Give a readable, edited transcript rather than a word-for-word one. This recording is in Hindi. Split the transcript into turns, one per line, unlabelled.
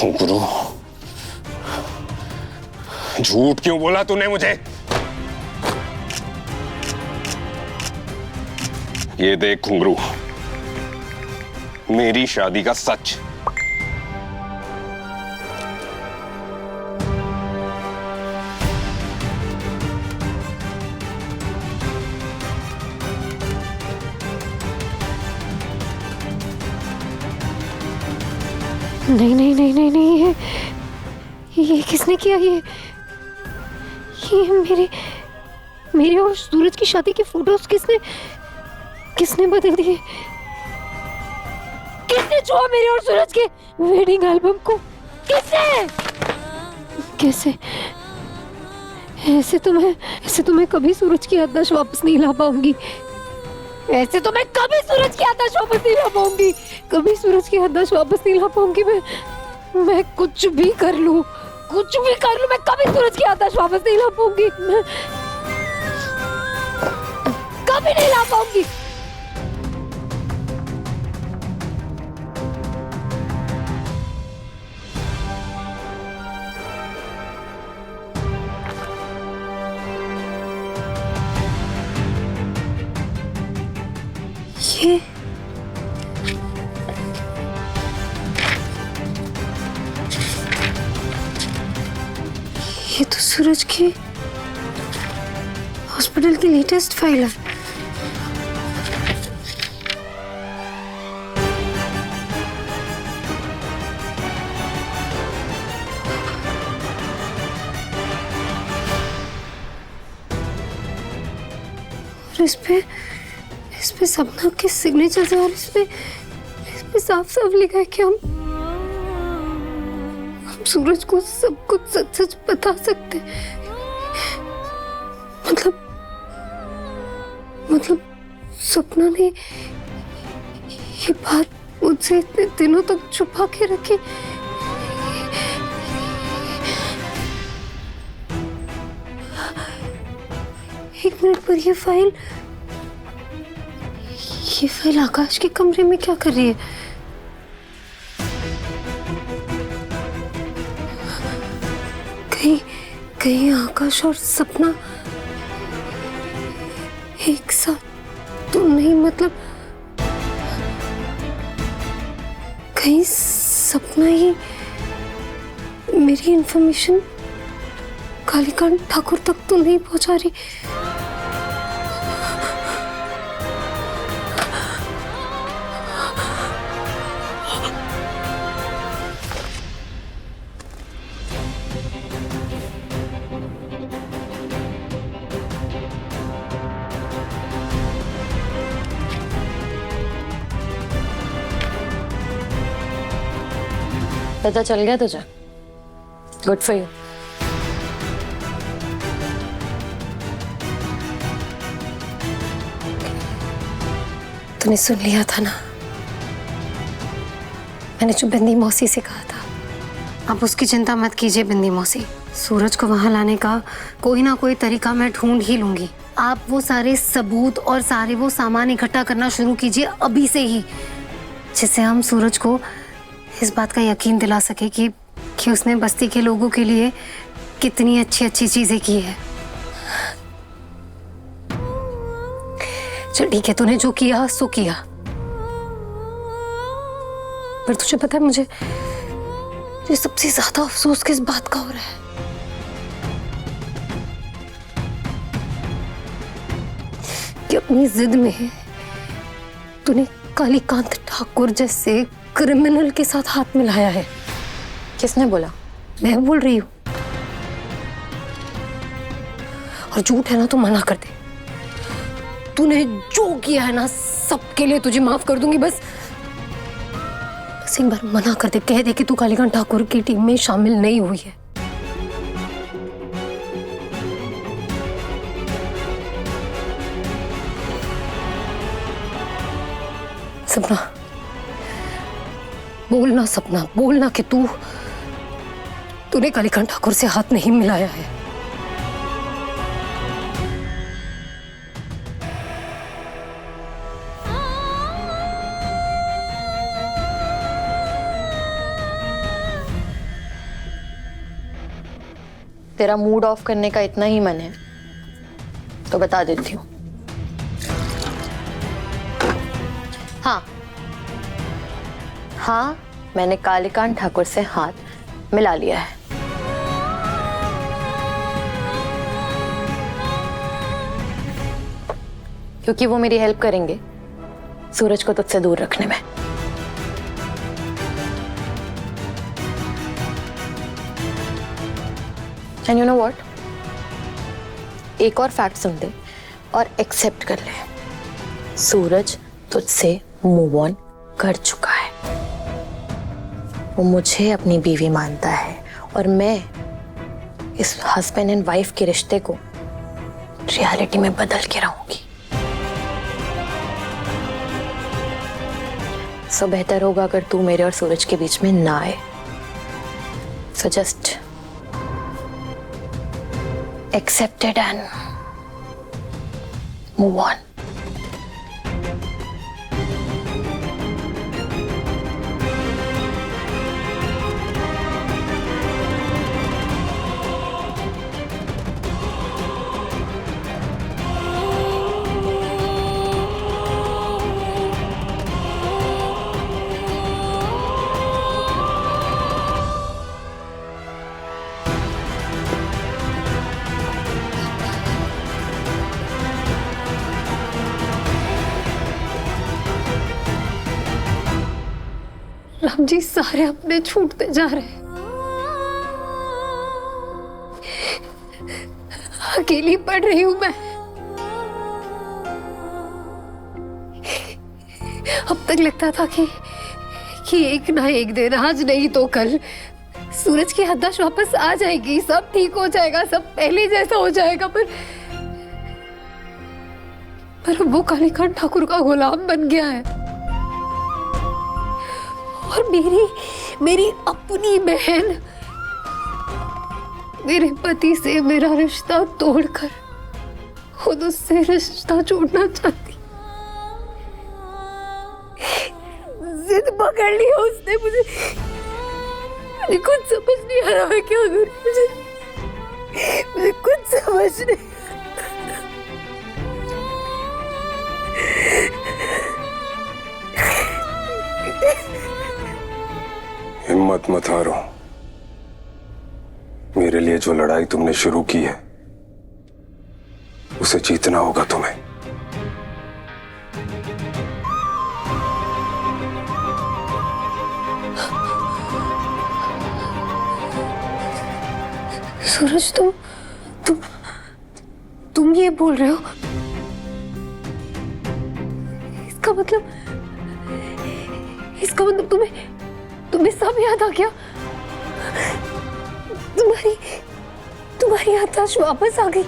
घुंघरू, झूठ क्यों बोला तूने मुझे? ये देख घुंघरू, मेरी शादी का सच।
नहीं नहीं नहीं नहीं नहीं, ये किसने किया? ये मेरे और सूरज की शादी की फोटोज किसने बदल दिए? किसने छुआ मेरे और सूरज के वेडिंग एल्बम को? किसने? कैसे? ऐसे तो मैं कभी सूरज की याददाश्त वापस नहीं ला पाऊंगी। ऐसे तो मैं कभी सूरज की याददाश्त वापस नहीं ला पाऊंगी। कभी सूरज की याददाश्त वापस नहीं ला पाऊंगी। मैं कुछ भी कर लूं, मैं कभी सूरज की याददाश्त वापस नहीं ला पाऊंगी। मैं कभी नहीं ला पाऊंगी। ये तो सूरज की हॉस्पिटल की लेटेस्ट फाइल है। और इस पे सपना के सिग्नेचर है और इस पे साफ साफ लिखा है कि हम सूरज को सब कुछ सच सच बता सकते। मतलब सपना ने ये बात मुझसे इतने दिनों तक छुपा के रखी। एक मिनट पर ये फाइल आकाश के कमरे में क्या कर रही है? कहीं आकाश और सपना एक साथ तो नहीं? मतलब कहीं सपना ही मेरी इंफॉर्मेशन कालीकांत ठाकुर तक तो नहीं पहुंचा रही?
पता चल गया तुझे? Good for you.
तूने सुन लिया था ना, मैंने जो बिंदी मौसी से कहा था। आप उसकी चिंता मत कीजिए बिंदी मौसी, सूरज को वहां लाने का कोई ना कोई तरीका मैं ढूंढ ही लूंगी। आप वो सारे सबूत और सारे वो सामान इकट्ठा करना शुरू कीजिए अभी से ही, जिससे हम सूरज को इस बात का यकीन दिला सके कि उसने बस्ती के लोगों के लिए कितनी अच्छी अच्छी चीजें की है। चल ठीक है, तूने जो किया सो किया, पर तुझे पता है मुझे सबसे ज्यादा अफसोस किस बात का हो रहा है? कि अपनी जिद में तूने कालीकांत ठाकुर जैसे क्रिमिनल के साथ हाथ मिलाया है।
किसने बोला?
मैं बोल रही हूँ। और झूठ है ना तो मना कर दे। तूने जो किया है ना सबके लिए तुझे माफ कर दूंगी, बस एक बार मना कर दे, कह दे कि तू कालीकांत ठाकुर की टीम में शामिल नहीं हुई है। सपना बोलना कि तूने कालीकांत ठाकुर से हाथ नहीं मिलाया है।
तेरा मूड ऑफ करने का इतना ही मन है तो बता देती हूँ। हाँ, मैंने कालीकांत ठाकुर से हाथ मिला लिया है। क्योंकि वो मेरी हेल्प करेंगे सूरज को तुझसे दूर रखने में। एंड यू नो व्हाट, एक और फैक्ट सुन ले और एक्सेप्ट कर ले, सूरज तुझसे मूव ऑन कर चुका है। वो मुझे अपनी बीवी मानता है और मैं इस हस्बैंड एंड वाइफ के रिश्ते को रियलिटी में बदल के रहूंगी। सो बेहतर होगा अगर तू मेरे और सूरज के बीच में ना आए। So just accept it and move on.
Ram ji सारे अपने छूटते जा रहे हैं। अकेली पड़ रही हूं मैं। अब तक लगता था कि एक ना एक दिन, आज नहीं तो कल, सूरज की याददाश्त वापस आ जाएगी, सब ठीक हो जाएगा, सब पहले जैसा हो जाएगा। पर वो कालीकांत ठाकुर का गुलाम बन गया है। और मेरी अपनी बहन मेरे पति से मेरा रिश्ता तोड़कर खुद उससे रिश्ता जोड़ना चाहती। जिद पकड़ लिया उसने मुझे कुछ समझ नहीं आ रहा है क्या करूं। मुझे कुछ समझ नहीं।
हिम्मत मत हारो। मेरे लिए जो लड़ाई तुमने शुरू की है उसे जीतना होगा तुम्हें।
सूरज, तुम ये बोल रहे हो? इसका मतलब तुम्हें सब याद आ गया? तुम्हारी याददाश्त वापस आ गई?